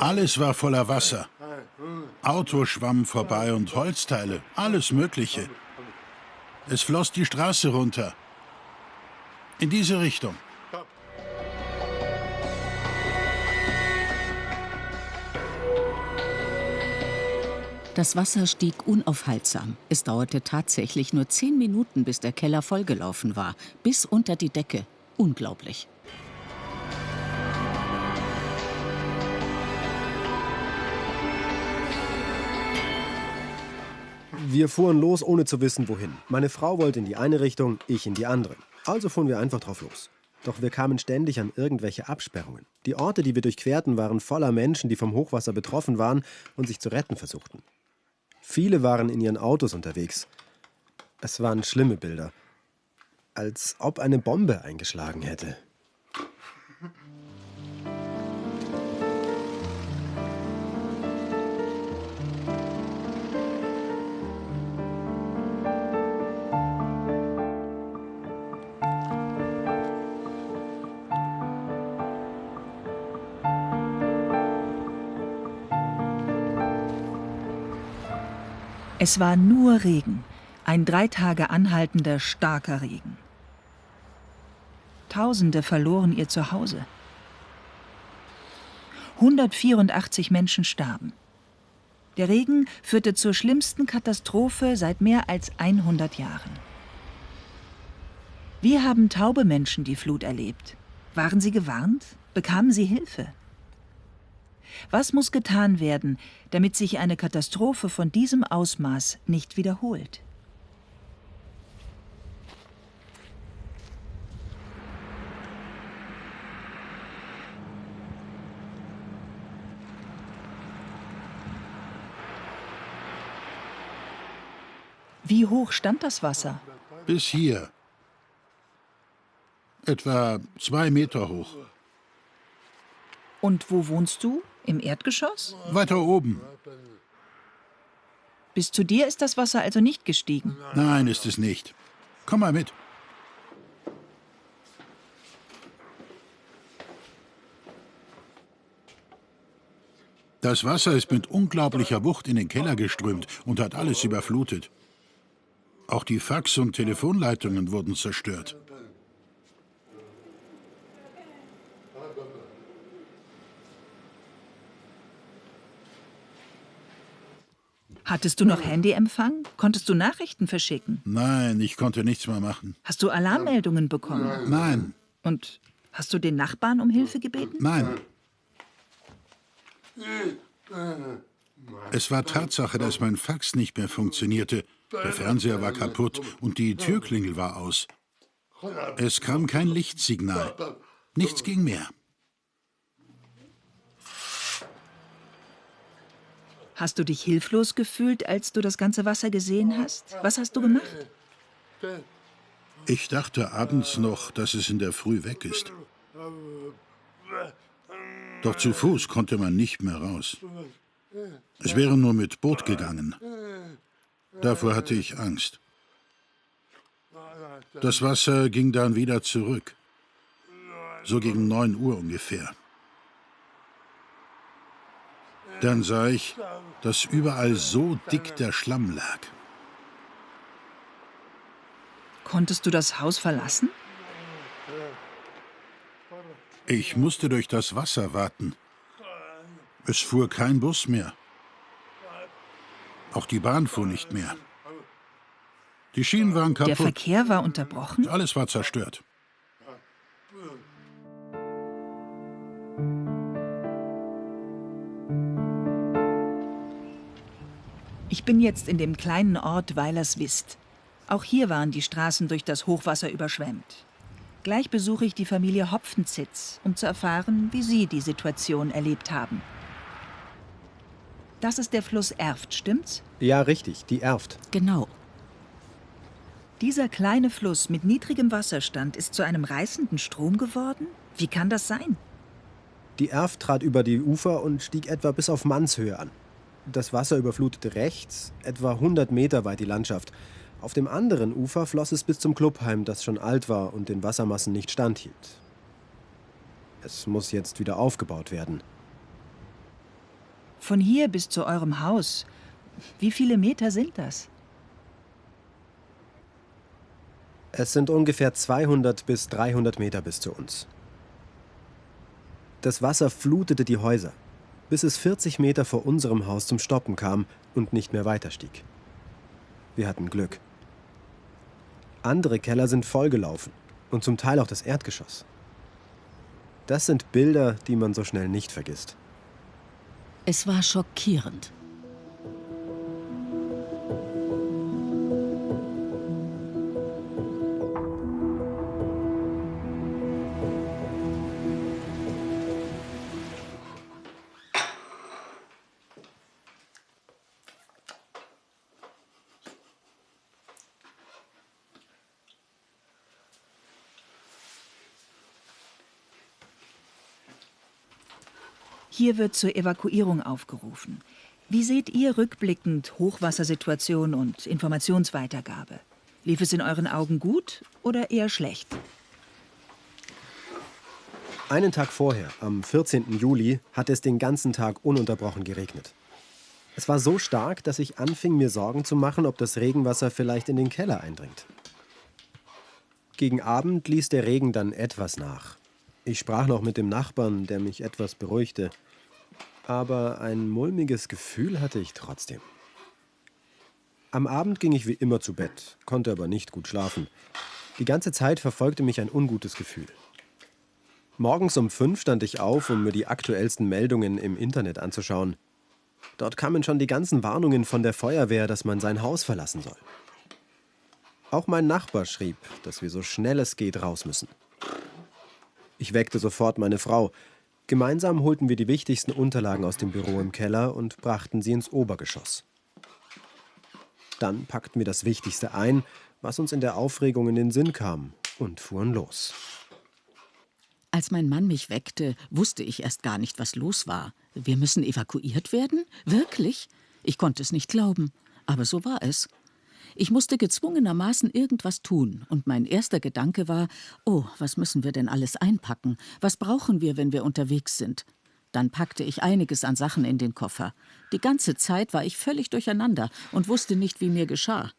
Alles war voller Wasser. Autos schwammen vorbei und Holzteile, alles Mögliche. Es floss die Straße runter. In diese Richtung. Das Wasser stieg unaufhaltsam. Es dauerte tatsächlich nur 10 Minuten, bis der Keller vollgelaufen war. Bis unter die Decke. Unglaublich. Wir fuhren los, ohne zu wissen, wohin. Meine Frau wollte in die eine Richtung, ich in die andere. Also fuhren wir einfach drauf los. Doch wir kamen ständig an irgendwelche Absperrungen. Die Orte, die wir durchquerten, waren voller Menschen, die vom Hochwasser betroffen waren und sich zu retten versuchten. Viele waren in ihren Autos unterwegs. Es waren schlimme Bilder. Als ob eine Bombe eingeschlagen hätte. Es war nur Regen, ein 3 Tage anhaltender starker Regen. Tausende verloren ihr Zuhause. 184 Menschen starben. Der Regen führte zur schlimmsten Katastrophe seit mehr als 100 Jahren. Wie haben taube Menschen die Flut erlebt? Waren sie gewarnt? Bekamen sie Hilfe? Was muss getan werden, damit sich eine Katastrophe von diesem Ausmaß nicht wiederholt? Wie hoch stand das Wasser? Bis hier. Etwa 2 Meter hoch. Und wo wohnst du? Im Erdgeschoss? Weiter oben. Bis zu dir ist das Wasser also nicht gestiegen? Nein, ist es nicht. Komm mal mit. Das Wasser ist mit unglaublicher Wucht in den Keller geströmt und hat alles überflutet. Auch die Fax- und Telefonleitungen wurden zerstört. Hattest du noch Handyempfang? Konntest du Nachrichten verschicken? Nein, ich konnte nichts mehr machen. Hast du Alarmmeldungen bekommen? Nein, Und hast du den Nachbarn um Hilfe gebeten? nein. Es war Tatsache, dass mein Fax nicht mehr funktionierte. Der Fernseher war kaputt und die Türklingel war aus. Es kam kein Lichtsignal. Nichts ging mehr. Hast du dich hilflos gefühlt, als du das ganze Wasser gesehen hast? Was hast du gemacht? Ich dachte abends noch, dass es in der Früh weg ist. Doch zu Fuß konnte man nicht mehr raus. Es wäre nur mit Boot gegangen. Davor hatte ich Angst. Das Wasser ging dann wieder zurück. So gegen 9 Uhr ungefähr. Dann sah ich, dass überall so dick der Schlamm lag. Konntest du das Haus verlassen? Ich musste durch das Wasser warten. Es fuhr kein Bus mehr. Auch die Bahn fuhr nicht mehr. Die Schienen waren kaputt. Der Verkehr war unterbrochen? Alles war zerstört. Ich bin jetzt in dem kleinen Ort Weilerswist. Auch hier waren die Straßen durch das Hochwasser überschwemmt. Gleich besuche ich die Familie Hopfenzitz, um zu erfahren, wie sie die Situation erlebt haben. Das ist der Fluss Erft, stimmt's? Ja, richtig, die Erft. Genau. Dieser kleine Fluss mit niedrigem Wasserstand ist zu einem reißenden Strom geworden? Wie kann das sein? Die Erft trat über die Ufer und stieg etwa bis auf Mannshöhe an. Das Wasser überflutete rechts, etwa 100 Meter weit die Landschaft. Auf dem anderen Ufer floss es bis zum Clubheim, das schon alt war und den Wassermassen nicht standhielt. Es muss jetzt wieder aufgebaut werden. Von hier bis zu eurem Haus, wie viele Meter sind das? Es sind ungefähr 200 bis 300 Meter bis zu uns. Das Wasser flutete die Häuser, bis es 40 Meter vor unserem Haus zum Stoppen kam und nicht mehr weiter stieg. Wir hatten Glück. Andere Keller sind vollgelaufen und zum Teil auch das Erdgeschoss. Das sind Bilder, die man so schnell nicht vergisst. Es war schockierend. Hier wird zur Evakuierung aufgerufen. Wie seht ihr rückblickend Hochwassersituation und Informationsweitergabe? Lief es in euren Augen gut oder eher schlecht? Einen Tag vorher, am 14. Juli, hat es den ganzen Tag ununterbrochen geregnet. Es war so stark, dass ich anfing, mir Sorgen zu machen, ob das Regenwasser vielleicht in den Keller eindringt. Gegen Abend ließ der Regen dann etwas nach. Ich sprach noch mit dem Nachbarn, der mich etwas beruhigte. Aber ein mulmiges Gefühl hatte ich trotzdem. Am Abend ging ich wie immer zu Bett, konnte aber nicht gut schlafen. Die ganze Zeit verfolgte mich ein ungutes Gefühl. Morgens um 5 stand ich auf, um mir die aktuellsten Meldungen im Internet anzuschauen. Dort kamen schon die ganzen Warnungen von der Feuerwehr, dass man sein Haus verlassen soll. Auch mein Nachbar schrieb, dass wir so schnell es geht raus müssen. Ich weckte sofort meine Frau. Gemeinsam holten wir die wichtigsten Unterlagen aus dem Büro im Keller und brachten sie ins Obergeschoss. Dann packten wir das Wichtigste ein, was uns in der Aufregung in den Sinn kam, und fuhren los. Als mein Mann mich weckte, wusste ich erst gar nicht, was los war. Wir müssen evakuiert werden? Wirklich? Ich konnte es nicht glauben. Aber so war es. Ich musste gezwungenermaßen irgendwas tun. Und mein erster Gedanke war, oh, was müssen wir denn alles einpacken? Was brauchen wir, wenn wir unterwegs sind? Dann packte ich einiges an Sachen in den Koffer. Die ganze Zeit war ich völlig durcheinander und wusste nicht, wie mir geschah.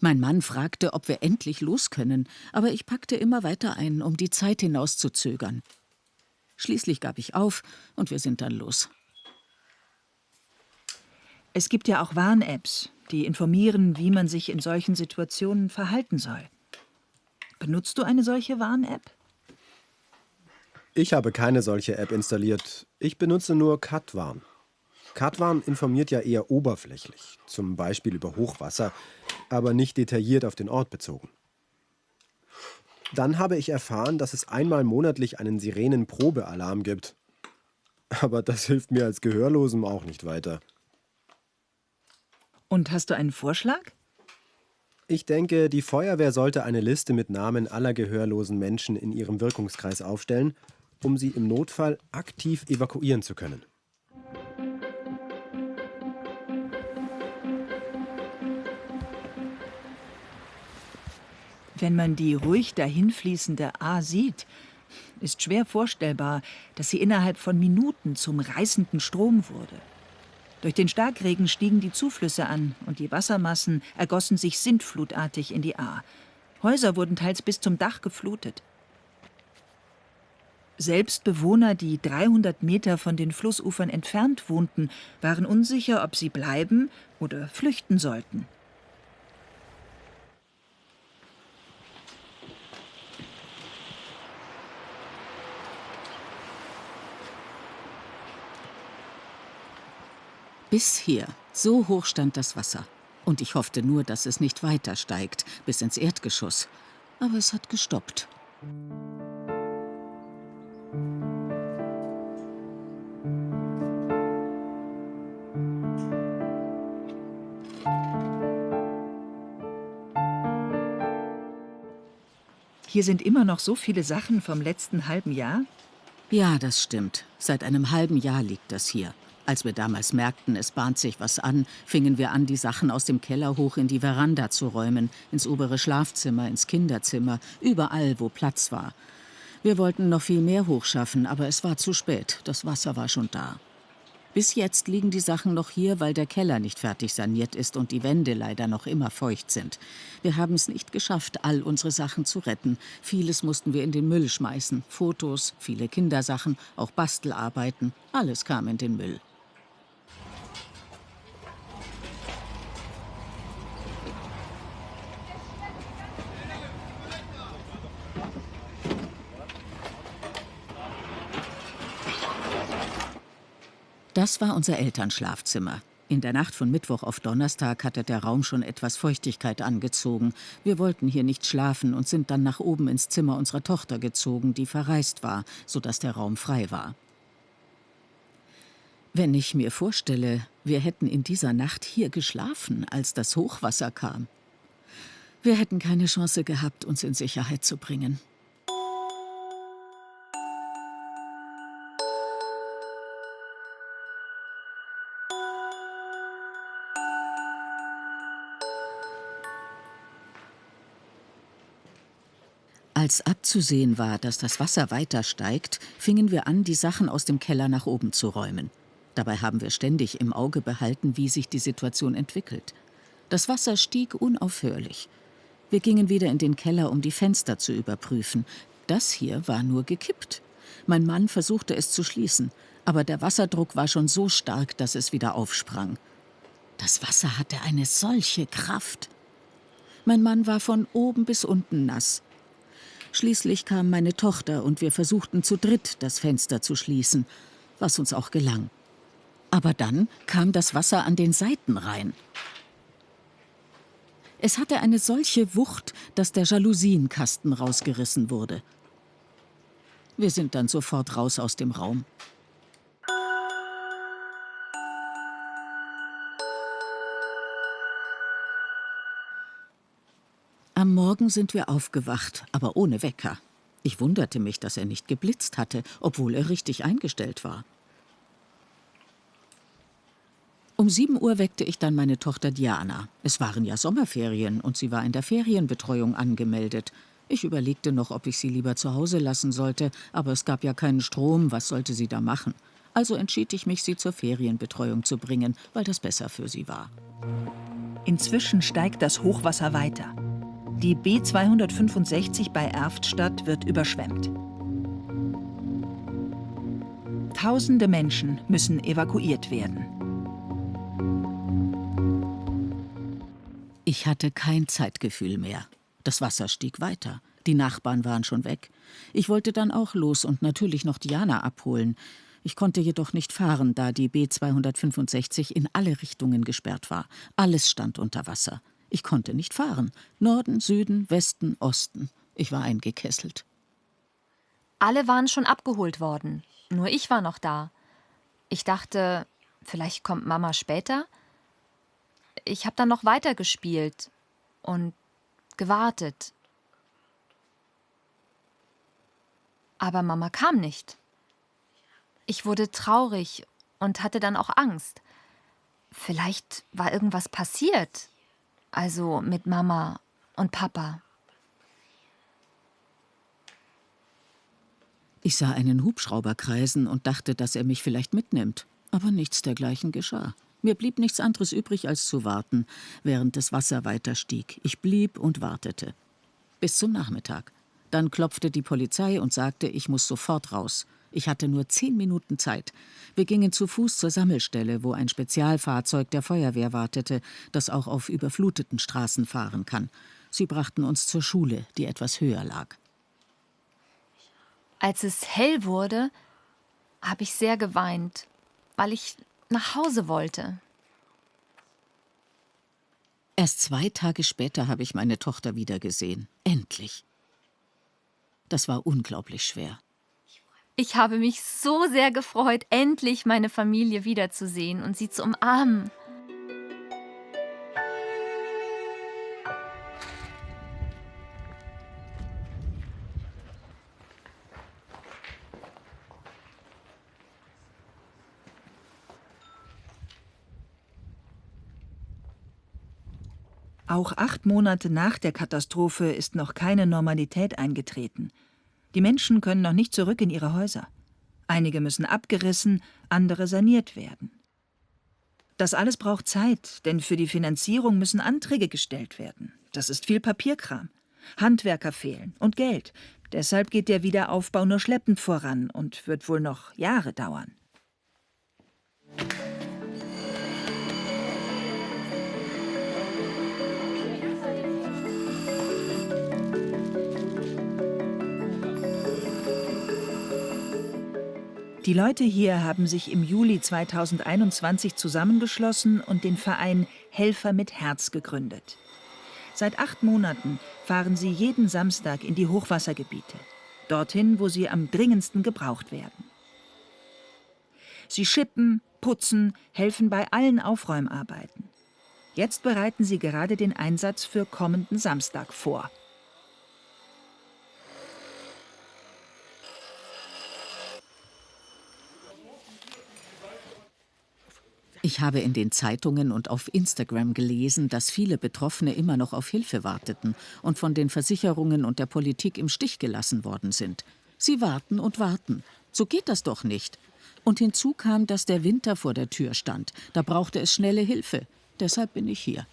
Mein Mann fragte, ob wir endlich los können, aber ich packte immer weiter ein, um die Zeit hinauszuzögern. Schließlich gab ich auf und wir sind dann los. Es gibt ja auch Warn-Apps, die informieren, wie man sich in solchen Situationen verhalten soll. Benutzt du eine solche Warn-App? Ich habe keine solche App installiert. Ich benutze nur Katwarn. Katwarn informiert ja eher oberflächlich, zum Beispiel über Hochwasser, aber nicht detailliert auf den Ort bezogen. Dann habe ich erfahren, dass es einmal monatlich einen Sirenen-Probealarm gibt. Aber das hilft mir als Gehörlosem auch nicht weiter. Und hast du einen Vorschlag? Ich denke, die Feuerwehr sollte eine Liste mit Namen aller gehörlosen Menschen in ihrem Wirkungskreis aufstellen, um sie im Notfall aktiv evakuieren zu können. Wenn man die ruhig dahinfließende Ahr sieht, ist schwer vorstellbar, dass sie innerhalb von Minuten zum reißenden Strom wurde. Durch den Starkregen stiegen die Zuflüsse an und die Wassermassen ergossen sich sintflutartig in die Ahr. Häuser wurden teils bis zum Dach geflutet. Selbst Bewohner, die 300 Meter von den Flussufern entfernt wohnten, waren unsicher, ob sie bleiben oder flüchten sollten. Bis hier, so hoch stand das Wasser. Und ich hoffte nur, dass es nicht weiter steigt, bis ins Erdgeschoss. Aber es hat gestoppt. Hier sind immer noch so viele Sachen vom letzten halben Jahr. Ja, das stimmt. Seit einem halben Jahr liegt das hier. Als wir damals merkten, es bahnt sich was an, fingen wir an, die Sachen aus dem Keller hoch in die Veranda zu räumen, ins obere Schlafzimmer, ins Kinderzimmer, überall, wo Platz war. Wir wollten noch viel mehr hochschaffen, aber es war zu spät. Das Wasser war schon da. Bis jetzt liegen die Sachen noch hier, weil der Keller nicht fertig saniert ist und die Wände leider noch immer feucht sind. Wir haben es nicht geschafft, all unsere Sachen zu retten. Vieles mussten wir in den Müll schmeißen. Fotos, viele Kindersachen, auch Bastelarbeiten. Alles kam in den Müll. Das war unser Elternschlafzimmer. In der Nacht von Mittwoch auf Donnerstag hatte der Raum schon etwas Feuchtigkeit angezogen. Wir wollten hier nicht schlafen und sind dann nach oben ins Zimmer unserer Tochter gezogen, die verreist war, sodass der Raum frei war. Wenn ich mir vorstelle, wir hätten in dieser Nacht hier geschlafen, als das Hochwasser kam. Wir hätten keine Chance gehabt, uns in Sicherheit zu bringen. Als abzusehen war, dass das Wasser weiter steigt, fingen wir an, die Sachen aus dem Keller nach oben zu räumen. Dabei haben wir ständig im Auge behalten, wie sich die Situation entwickelt. Das Wasser stieg unaufhörlich. Wir gingen wieder in den Keller, um die Fenster zu überprüfen. Das hier war nur gekippt. Mein Mann versuchte es zu schließen, aber der Wasserdruck war schon so stark, dass es wieder aufsprang. Das Wasser hatte eine solche Kraft. Mein Mann war von oben bis unten nass. Schließlich kam meine Tochter und wir versuchten zu dritt, das Fenster zu schließen, was uns auch gelang. Aber dann kam das Wasser an den Seiten rein. Es hatte eine solche Wucht, dass der Jalousienkasten rausgerissen wurde. Wir sind dann sofort raus aus dem Raum. Am Morgen sind wir aufgewacht, aber ohne Wecker. Ich wunderte mich, dass er nicht geblitzt hatte, obwohl er richtig eingestellt war. Um 7 Uhr weckte ich dann meine Tochter Diana. Es waren ja Sommerferien und sie war in der Ferienbetreuung angemeldet. Ich überlegte noch, ob ich sie lieber zu Hause lassen sollte, aber es gab ja keinen Strom, was sollte sie da machen? Also entschied ich mich, sie zur Ferienbetreuung zu bringen, weil das besser für sie war. Inzwischen steigt das Hochwasser weiter. Die B265 bei Erftstadt wird überschwemmt. Tausende Menschen müssen evakuiert werden. Ich hatte kein Zeitgefühl mehr. Das Wasser stieg weiter. Die Nachbarn waren schon weg. Ich wollte dann auch los und natürlich noch Diana abholen. Ich konnte jedoch nicht fahren, da die B265 in alle Richtungen gesperrt war. Alles stand unter Wasser. Ich konnte nicht fahren. Norden, Süden, Westen, Osten. Ich war eingekesselt. Alle waren schon abgeholt worden. Nur ich war noch da. Ich dachte, vielleicht kommt Mama später. Ich habe dann noch weitergespielt und gewartet. Aber Mama kam nicht. Ich wurde traurig und hatte dann auch Angst. Vielleicht war irgendwas passiert. Also mit Mama und Papa. Ich sah einen Hubschrauber kreisen und dachte, dass er mich vielleicht mitnimmt. Aber nichts dergleichen geschah. Mir blieb nichts anderes übrig, als zu warten, während das Wasser weiter stieg. Ich blieb und wartete. Bis zum Nachmittag. Dann klopfte die Polizei und sagte, ich muss sofort raus. Ich hatte nur 10 Minuten Zeit. Wir gingen zu Fuß zur Sammelstelle, wo ein Spezialfahrzeug der Feuerwehr wartete, das auch auf überfluteten Straßen fahren kann. Sie brachten uns zur Schule, die etwas höher lag. Als es hell wurde, habe ich sehr geweint, weil ich nach Hause wollte. Erst 2 Tage später habe ich meine Tochter wiedergesehen. Endlich. Das war unglaublich schwer. Ich habe mich so sehr gefreut, endlich meine Familie wiederzusehen und sie zu umarmen. Auch 8 Monate nach der Katastrophe ist noch keine Normalität eingetreten. Die Menschen können noch nicht zurück in ihre Häuser. Einige müssen abgerissen, andere saniert werden. Das alles braucht Zeit, denn für die Finanzierung müssen Anträge gestellt werden. Das ist viel Papierkram. Handwerker fehlen und Geld. Deshalb geht der Wiederaufbau nur schleppend voran und wird wohl noch Jahre dauern. Die Leute hier haben sich im Juli 2021 zusammengeschlossen und den Verein Helfer mit Herz gegründet. Seit 8 Monaten fahren sie jeden Samstag in die Hochwassergebiete, dorthin, wo sie am dringendsten gebraucht werden. Sie schippen, putzen, helfen bei allen Aufräumarbeiten. Jetzt bereiten sie gerade den Einsatz für kommenden Samstag vor. Ich habe in den Zeitungen und auf Instagram gelesen, dass viele Betroffene immer noch auf Hilfe warteten und von den Versicherungen und der Politik im Stich gelassen worden sind. Sie warten und warten. So geht das doch nicht. Und hinzu kam, dass der Winter vor der Tür stand. Da brauchte es schnelle Hilfe. Deshalb bin ich hier.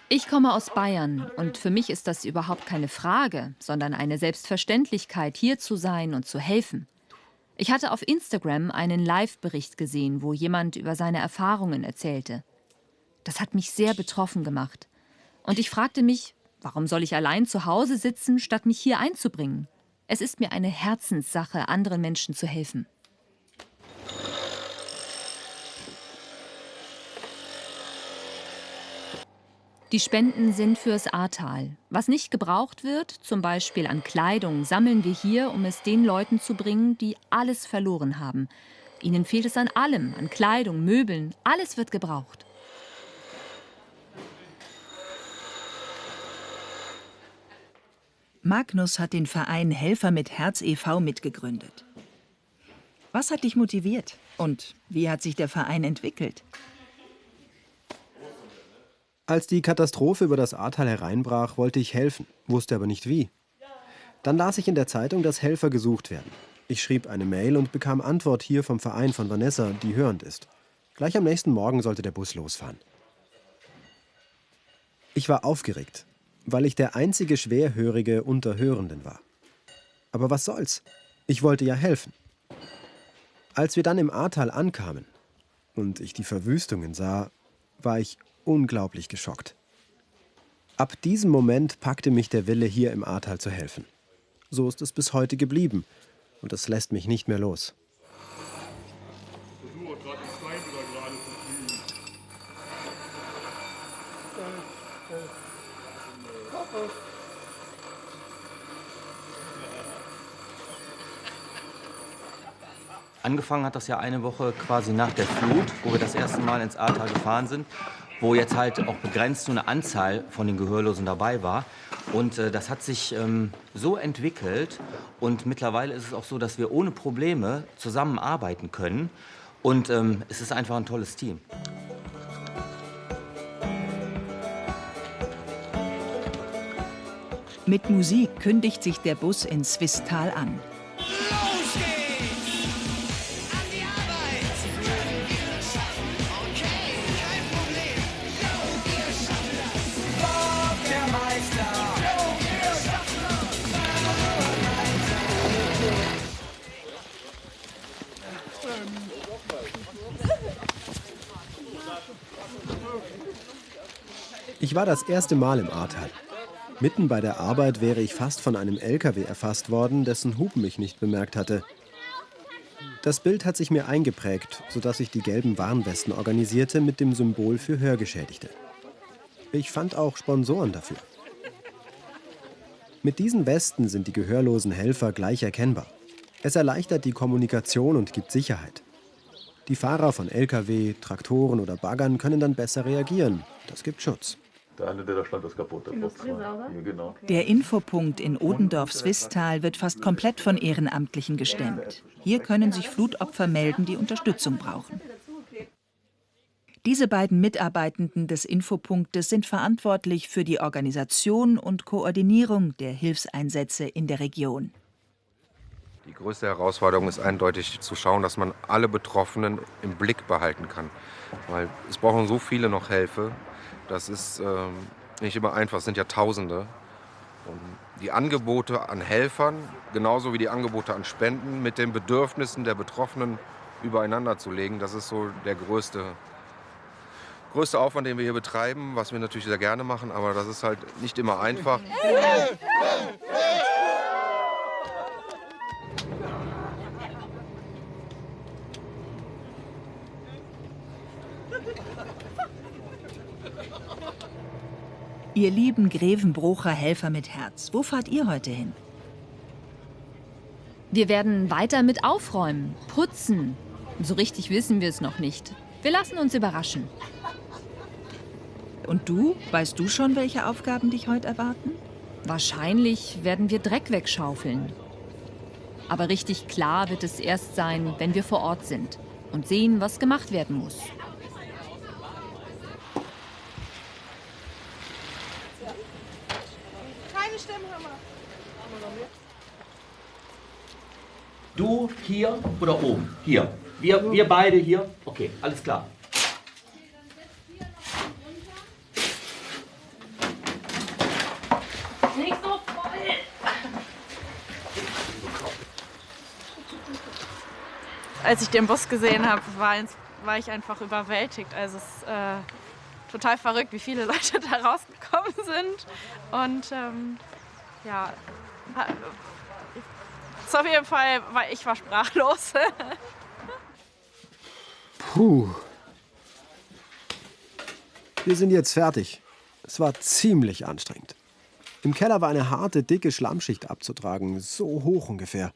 Ich komme aus Bayern und für mich ist das überhaupt keine Frage, sondern eine Selbstverständlichkeit, hier zu sein und zu helfen. Ich hatte auf Instagram einen Live-Bericht gesehen, wo jemand über seine Erfahrungen erzählte. Das hat mich sehr betroffen gemacht. Und ich fragte mich, warum soll ich allein zu Hause sitzen, statt mich hier einzubringen? Es ist mir eine Herzenssache, anderen Menschen zu helfen. Die Spenden sind fürs Ahrtal. Was nicht gebraucht wird, zum Beispiel an Kleidung, sammeln wir hier, um es den Leuten zu bringen, die alles verloren haben. Ihnen fehlt es an allem, an Kleidung, Möbeln, alles wird gebraucht. Magnus hat den Verein Helfer mit Herz e.V. mitgegründet. Was hat dich motiviert und wie hat sich der Verein entwickelt? Als die Katastrophe über das Ahrtal hereinbrach, wollte ich helfen, wusste aber nicht wie. Dann las ich in der Zeitung, dass Helfer gesucht werden. Ich schrieb eine Mail und bekam Antwort hier vom Verein von Vanessa, die hörend ist. Gleich am nächsten Morgen sollte der Bus losfahren. Ich war aufgeregt, weil ich der einzige Schwerhörige unter Hörenden war. Aber was soll's? Ich wollte ja helfen. Als wir dann im Ahrtal ankamen und ich die Verwüstungen sah, war ich unglaublich geschockt. Ab diesem Moment packte mich der Wille, hier im Ahrtal zu helfen. So ist es bis heute geblieben und es lässt mich nicht mehr los. Angefangen hat das ja eine Woche quasi nach der Flut, wo wir das erste Mal ins Ahrtal gefahren sind, wo jetzt halt auch begrenzt nur eine Anzahl von den Gehörlosen dabei war. Und das hat sich so entwickelt und mittlerweile ist es auch so, dass wir ohne Probleme zusammenarbeiten können und es ist einfach ein tolles Team. Mit Musik kündigt sich der Bus in Swisttal an. Ich war das erste Mal im Ahrtal. Mitten bei der Arbeit wäre ich fast von einem LKW erfasst worden, dessen Hupen mich nicht bemerkt hatte. Das Bild hat sich mir eingeprägt, sodass ich die gelben Warnwesten organisierte mit dem Symbol für Hörgeschädigte. Ich fand auch Sponsoren dafür. Mit diesen Westen sind die gehörlosen Helfer gleich erkennbar. Es erleichtert die Kommunikation und gibt Sicherheit. Die Fahrer von LKW, Traktoren oder Baggern können dann besser reagieren. Das gibt Schutz. Der eine, der da stand, ist kaputt. Hier, genau. Der Infopunkt in Odendorf-Swisttal wird fast komplett von Ehrenamtlichen gestemmt. Hier können sich Flutopfer melden, die Unterstützung brauchen. Diese beiden Mitarbeitenden des Infopunktes sind verantwortlich für die Organisation und Koordinierung der Hilfseinsätze in der Region. Die größte Herausforderung ist eindeutig zu schauen, dass man alle Betroffenen im Blick behalten kann. Weil es brauchen so viele noch Hilfe. Das ist nicht immer einfach, es sind ja Tausende. Und die Angebote an Helfern, genauso wie die Angebote an Spenden, mit den Bedürfnissen der Betroffenen übereinander zu legen, das ist so der größte Aufwand, den wir hier betreiben, was wir natürlich sehr gerne machen, aber das ist halt nicht immer einfach. Ihr lieben Grevenbrocher Helfer mit Herz, wo fahrt ihr heute hin? Wir werden weiter mit aufräumen, putzen. So richtig wissen wir es noch nicht. Wir lassen uns überraschen. Und du? Weißt du schon, welche Aufgaben dich heute erwarten? Wahrscheinlich werden wir Dreck wegschaufeln. Aber richtig klar wird es erst sein, wenn wir vor Ort sind und sehen, was gemacht werden muss. Keine Stimmen haben wir. Du hier oder oben? Hier. Wir beide hier. Okay, alles klar. Nicht so voll. Als ich den Bus gesehen habe, war ich einfach überwältigt. Also es ist total verrückt, wie viele Leute da rausgekommen sind. Und ja, auf jeden Fall ich war sprachlos. Puh. Wir sind jetzt fertig. Es war ziemlich anstrengend. Im Keller war eine harte, dicke Schlammschicht abzutragen, so hoch ungefähr.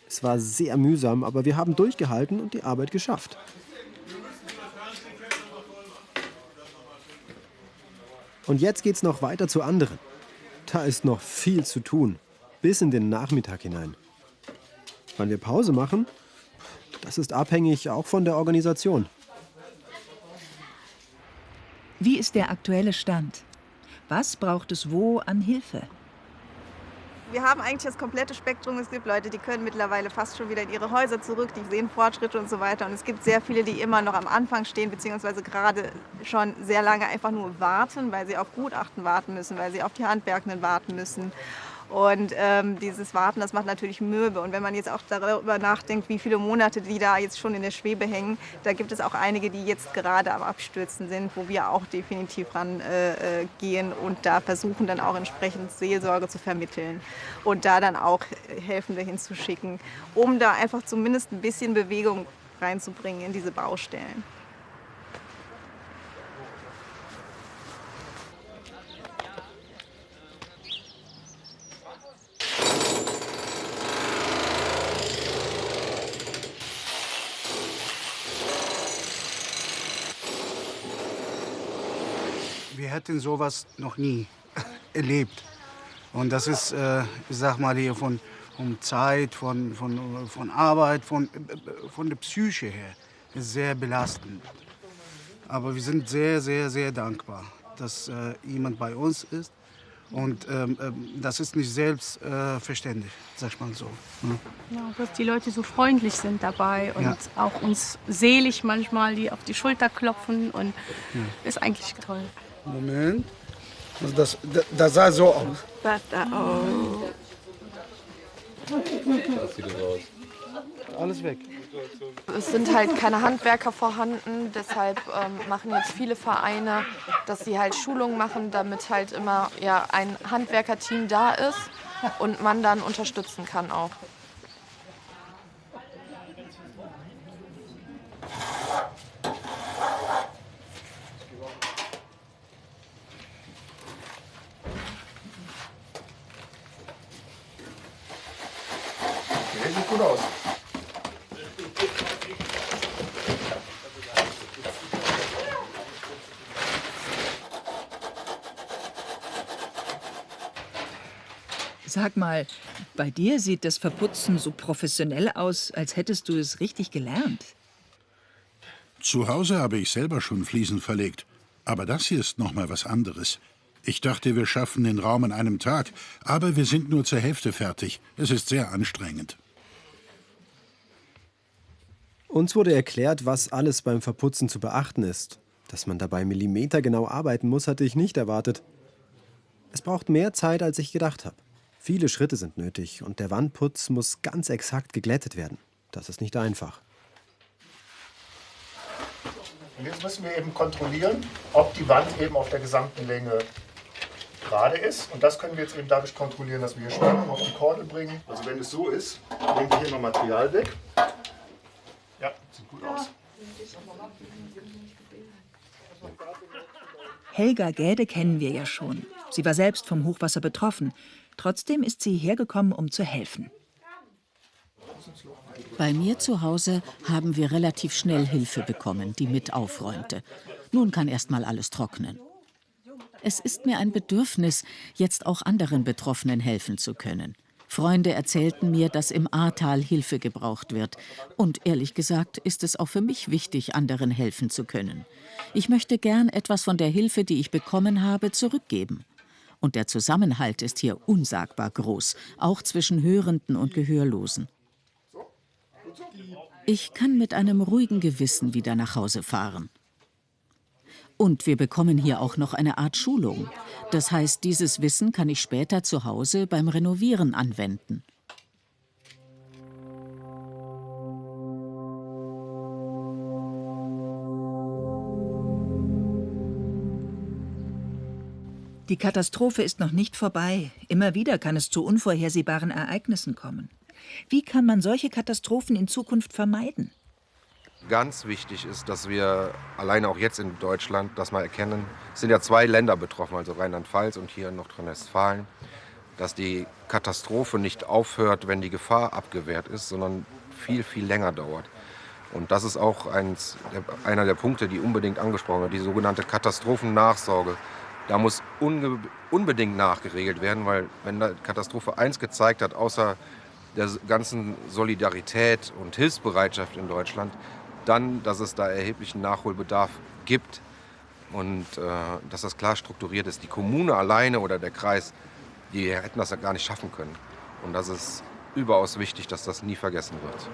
Es war sehr mühsam, aber wir haben durchgehalten und die Arbeit geschafft. Und jetzt geht's noch weiter zu anderen. Da ist noch viel zu tun, bis in den Nachmittag hinein. Wann wir Pause machen, das ist abhängig auch von der Organisation. Wie ist der aktuelle Stand? Was braucht es wo an Hilfe? Wir haben eigentlich das komplette Spektrum. Es gibt Leute, die können mittlerweile fast schon wieder in ihre Häuser zurück, die sehen Fortschritte und so weiter. Und es gibt sehr viele, die immer noch am Anfang stehen, beziehungsweise gerade schon sehr lange einfach nur warten, weil sie auf Gutachten warten müssen, weil sie auf die Handwerkenden warten müssen. Und dieses Warten, das macht natürlich mürbe. Und wenn man jetzt auch darüber nachdenkt, wie viele Monate die da jetzt schon in der Schwebe hängen, da gibt es auch einige, die jetzt gerade am Abstürzen sind, wo wir auch definitiv rangehen und da versuchen dann auch entsprechend Seelsorge zu vermitteln und da dann auch Helfende hinzuschicken, um da einfach zumindest ein bisschen Bewegung reinzubringen in diese Baustellen. Wir hätten sowas noch nie erlebt. Und das ist, ich sag mal hier von Zeit, von Arbeit, von der Psyche her, ist sehr belastend. Aber wir sind sehr, sehr, sehr dankbar, dass jemand bei uns ist. Und das ist nicht selbstverständlich, sag ich mal so. Ja, dass die Leute so freundlich sind dabei und auch uns selig manchmal, die auf die Schulter klopfen und ist eigentlich toll. Moment. Also das sah so aus. Das sieht aus. Alles weg. Es sind halt keine Handwerker vorhanden, deshalb machen jetzt viele Vereine, dass sie halt Schulungen machen, damit halt immer ein Handwerkerteam da ist und man dann unterstützen kann auch. Okay, sieht gut aus. Sag mal, bei dir sieht das Verputzen so professionell aus, als hättest du es richtig gelernt. Zu Hause habe ich selber schon Fliesen verlegt. Aber das hier ist noch mal was anderes. Ich dachte, wir schaffen den Raum an einem Tag, aber wir sind nur zur Hälfte fertig. Es ist sehr anstrengend. Uns wurde erklärt, was alles beim Verputzen zu beachten ist. Dass man dabei millimetergenau arbeiten muss, hatte ich nicht erwartet. Es braucht mehr Zeit, als ich gedacht habe. Viele Schritte sind nötig und der Wandputz muss ganz exakt geglättet werden. Das ist nicht einfach. Und jetzt müssen wir eben kontrollieren, ob die Wand eben auf der gesamten Länge gerade ist. Und das können wir jetzt eben dadurch kontrollieren, dass wir hier Spannung auf die Kordel bringen. Also wenn es so ist, nehmen wir hier noch Material weg. Ja, sieht gut aus. Helga Gäde kennen wir ja schon. Sie war selbst vom Hochwasser betroffen. Trotzdem ist sie hergekommen, um zu helfen. Bei mir zu Hause haben wir relativ schnell Hilfe bekommen, die mit aufräumte. Nun kann erst mal alles trocknen. Es ist mir ein Bedürfnis, jetzt auch anderen Betroffenen helfen zu können. Freunde erzählten mir, dass im Ahrtal Hilfe gebraucht wird. Und ehrlich gesagt ist es auch für mich wichtig, anderen helfen zu können. Ich möchte gern etwas von der Hilfe, die ich bekommen habe, zurückgeben. Und der Zusammenhalt ist hier unsagbar groß, auch zwischen Hörenden und Gehörlosen. Ich kann mit einem ruhigen Gewissen wieder nach Hause fahren. Und wir bekommen hier auch noch eine Art Schulung. Das heißt, dieses Wissen kann ich später zu Hause beim Renovieren anwenden. Die Katastrophe ist noch nicht vorbei. Immer wieder kann es zu unvorhersehbaren Ereignissen kommen. Wie kann man solche Katastrophen in Zukunft vermeiden? Ganz wichtig ist, dass wir alleine auch jetzt in Deutschland das mal erkennen. Es sind ja 2 Länder betroffen, also Rheinland-Pfalz und hier Nordrhein-Westfalen, dass die Katastrophe nicht aufhört, wenn die Gefahr abgewehrt ist, sondern viel, viel länger dauert. Und das ist auch einer der Punkte, die unbedingt angesprochen werden, die sogenannte Katastrophennachsorge. Da muss unbedingt nachgeregelt werden, weil wenn die Katastrophe eins gezeigt hat, außer der ganzen Solidarität und Hilfsbereitschaft in Deutschland, dann, dass es da erheblichen Nachholbedarf gibt und dass das klar strukturiert ist. Die Kommune alleine oder der Kreis, die hätten das ja gar nicht schaffen können. Und das ist überaus wichtig, dass das nie vergessen wird.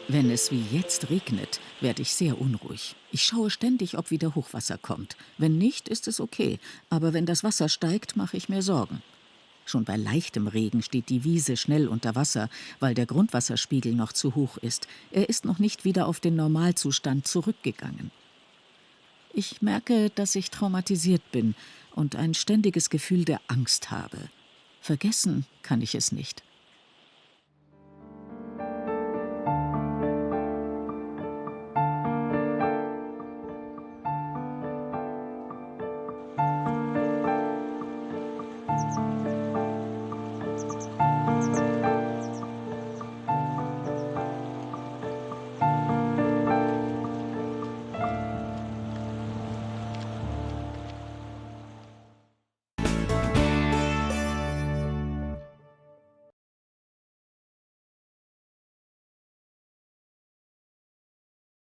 Wenn es wie jetzt regnet, werde ich sehr unruhig. Ich schaue ständig, ob wieder Hochwasser kommt. Wenn nicht, ist es okay. Aber wenn das Wasser steigt, mache ich mir Sorgen. Schon bei leichtem Regen steht die Wiese schnell unter Wasser, weil der Grundwasserspiegel noch zu hoch ist. Er ist noch nicht wieder auf den Normalzustand zurückgegangen. Ich merke, dass ich traumatisiert bin und ein ständiges Gefühl der Angst habe. Vergessen kann ich es nicht.